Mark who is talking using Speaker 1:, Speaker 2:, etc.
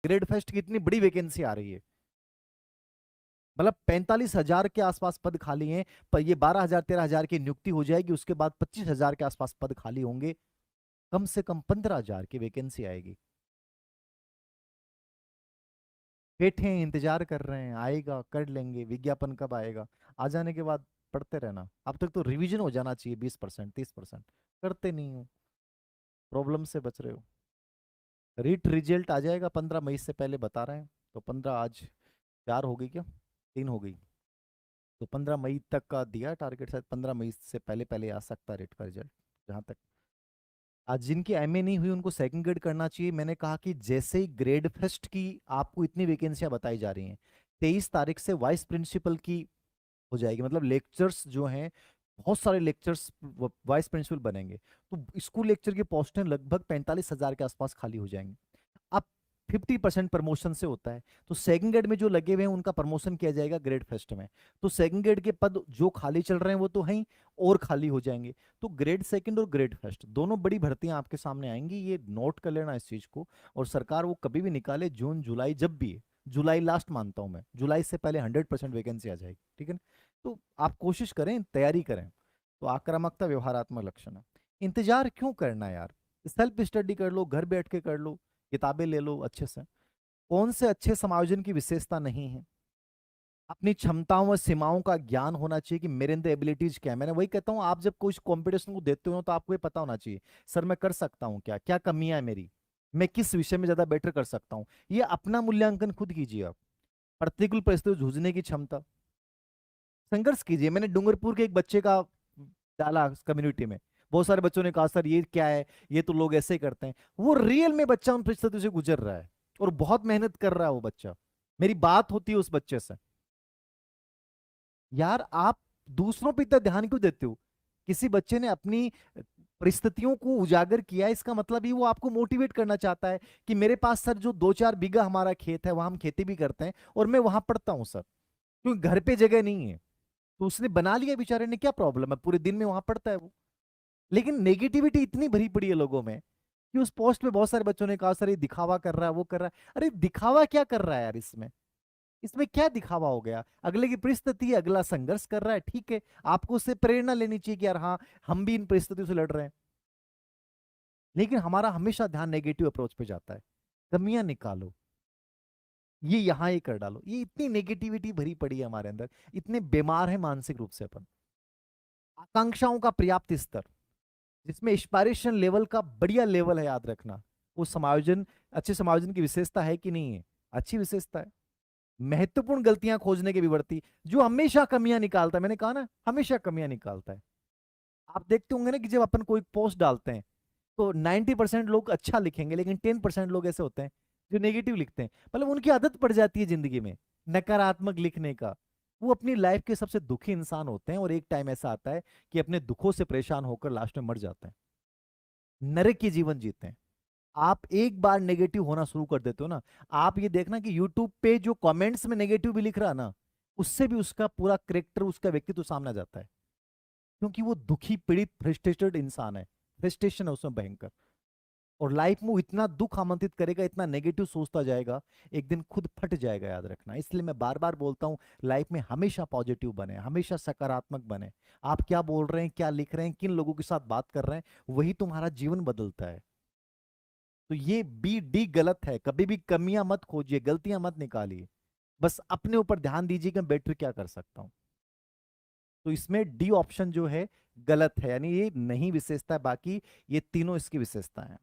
Speaker 1: Grade first की इतनी बड़ी वैकेंसी आ रही है, मतलब 45,000 के आसपास पद खाली हैं। पर ये 12,000 13,000 की नियुक्ति हो जाएगी, उसके बाद 25,000 के आसपास पद खाली होंगे, कम से कम 15,000 की वैकेंसी आएगी। बैठे हैं, इंतजार कर रहे हैं, आएगा कर लेंगे, विज्ञापन कब आएगा, आ जाने के बाद पढ़ते रहना। अब तक तो रिवीजन हो जाना चाहिए 20% 30%, करते नहीं हो, प्रॉब्लम से बच रहे हो। रीट रिजल्ट आ जाएगा 15 मई से पहले बता रहे हैं, तो 15 आज 4 हो गई क्या, 3 हो गई, तो 15 मई तक का दिया टारगेट, शायद 15 मई से पहले पहले आ सकता है रेट का रिजल्ट। जहां तक आज जिनकी एमए नहीं हुई उनको सेकंड ग्रेड करना चाहिए। मैंने कहा कि जैसे ही ग्रेड फर्स्ट की आपको इतनी वैकेंसियां बताई जा रही हैं, 23 तारीख से वाइस प्रिंसिपल की हो जाएगी, मतलब लेक्चर्स जो हैं, बहुत सारे लेक्चर्स वाइस प्रिंसिपल बनेंगे, तो स्कूल लेक्चर की पोस्टें लगभग 45,000 के आसपास खाली हो जाएंगी। अब 50% प्रमोशन से होता है, तो सेकंड ग्रेड में जो लगे हुए हैं उनका प्रमोशन किया जाएगा ग्रेड फर्स्ट में, तो सेकंड ग्रेड के पद जो खाली चल रहे हैं वो तो हैं ही, और खाली हो जाएंगे। तो ग्रेड सेकंड और ग्रेड फर्स्ट दोनों बड़ी भर्तियां आपके सामने आएंगी, ये नोट कर लेना इस चीज को। और सरकार वो कभी भी निकाले, जून जुलाई जब भी है, जुलाई लास्ट मानता हूं मैं, जुलाई से पहले 100% वैकेंसी आ जाएगी, ठीक है ना? तो आप कोशिश करें, तैयारी करें। तो आक्रामकता व्यवहारात्मक लक्षण है। इंतजार क्यों करना यार, सेल्फ स्टडी कर लो, घर बैठ के कर लो, किताबें ले लो अच्छे से। कौन से अच्छे समायोजन की विशेषता नहीं है, अपनी क्षमताओं और सीमाओं का ज्ञान होना चाहिए कि मेरे अंदर एबिलिटीज क्या है। मैंने वही कहता हूँ, आप जब कोई कंपटीशन को देते हो तो आपको ये पता होना चाहिए, सर मैं कर सकता हूँ क्या, क्या कमियां है मेरी, मैं किस विषय में ज्यादा बेटर कर सकता हूँ। ये अपना मूल्यांकन खुद कीजिए आप। प्रतिकूल परिस्थितियों से जूझने की क्षमता, संघर्ष कीजिए। मैंने डूंगरपुर के एक बच्चे का डाला कम्युनिटी में, बहुत सारे बच्चों ने कहा सर ये क्या है, ये तो लोग ऐसे ही करते हैं। वो रियल में बच्चा उन परिस्थितियों से गुजर रहा है और बहुत मेहनत कर रहा है वो बच्चा, मेरी बात होती है उस बच्चे से। यार आप दूसरों पे इतना ध्यान क्यों देते हो? किसी बच्चे ने अपनी परिस्थितियों को उजागर किया, इसका मतलब ही वो आपको मोटिवेट करना चाहता है कि मेरे पास सर जो 2-4 बीघा हमारा खेत है, वहां हम खेती भी करते हैं और मैं वहां पढ़ता हूँ सर, क्योंकि घर पे जगह नहीं है। तो उसने बना लिया, बेचारे ने, क्या प्रॉब्लम है, पूरे दिन में वहां पढ़ता है वो। लेकिन नेगेटिविटी इतनी भरी पड़ी है लोगों में कि उस पोस्ट में बहुत सारे बच्चों ने कहा सर ये दिखावा कर रहा है, वो कर रहा है। अरे दिखावा क्या कर रहा है यार, इसमें इसमें क्या दिखावा हो गया? अगले की परिस्थिति है, अगला संघर्ष कर रहा है, ठीक है, आपको उससे प्रेरणा लेनी चाहिए कि यार हाँ, हम भी इन परिस्थितियों से लड़ रहे हैं। लेकिन हमारा हमेशा ध्यान नेगेटिव अप्रोच पे जाता है, कमियां निकालो, ये यहां ये कर डालो। ये इतनी नेगेटिविटी भरी पड़ी है हमारे अंदर, इतने बीमार है मानसिक रूप से अपन। आकांक्षाओं का पर्याप्त स्तर, जिसमें एस्पायरेशन लेवल का बढ़िया लेवल है, याद रखना। वो समायोजन, अच्छे समायोजन की विशेषता है कि नहीं है? अच्छी विशेषता है। महत्वपूर्ण गलतियां खोजने की विवर्ती, जो हमेशा कमियां निकालता है, मैंने कहा ना, हमेशा कमियां निकालता है। आप देखते होंगे ना कि जब अपन कोई पोस्ट डालते हैं तो 90% लोग अच्छा लिखेंगे, लेकिन 10% लोग ऐसे होते हैं जो नेगेटिव लिखते हैं, मतलब उनकी आदत पड़ जाती है जिंदगी में नकारात्मक लिखने का। वो अपनी लाइफ के सबसे दुखी इंसान होते हैं, और एक टाइम ऐसा आता है कि अपने दुखों से परेशान होकर लास्ट में मर जाते हैं, नरक की जीवन जीते हैं। आप एक बार नेगेटिव होना शुरू कर देते हो ना, आप ये देखना कि यूट्यूब पे जो कमेंट्स में नेगेटिव भी लिख रहा है ना, उससे भी उसका पूरा करेक्टर, उसका व्यक्तित्व सामने आ जाता है, क्योंकि वो दुखी पीड़ित फ्रस्ट्रेटेड इंसान है, फ्रस्ट्रेशन है उसमें भयंकर। और लाइफ में वो इतना दुख आमंत्रित करेगा, इतना नेगेटिव सोचता जाएगा, एक दिन खुद फट जाएगा, याद रखना। इसलिए मैं बार बार बोलता हूं, लाइफ में हमेशा पॉजिटिव बने, हमेशा सकारात्मक बने। आप क्या बोल रहे हैं, क्या लिख रहे हैं, किन लोगों के साथ बात कर रहे हैं, वही तुम्हारा जीवन बदलता है। तो ये बी डी गलत है, कभी भी कमियां मत खोजिए, गलतियां मत निकालिए, बस अपने ऊपर ध्यान दीजिए कि मैं बेटर क्या कर सकता हूं। तो इसमें डी ऑप्शन जो है गलत है, यानी ये नहीं विशेषता है, बाकी ये तीनों इसकी विशेषता है।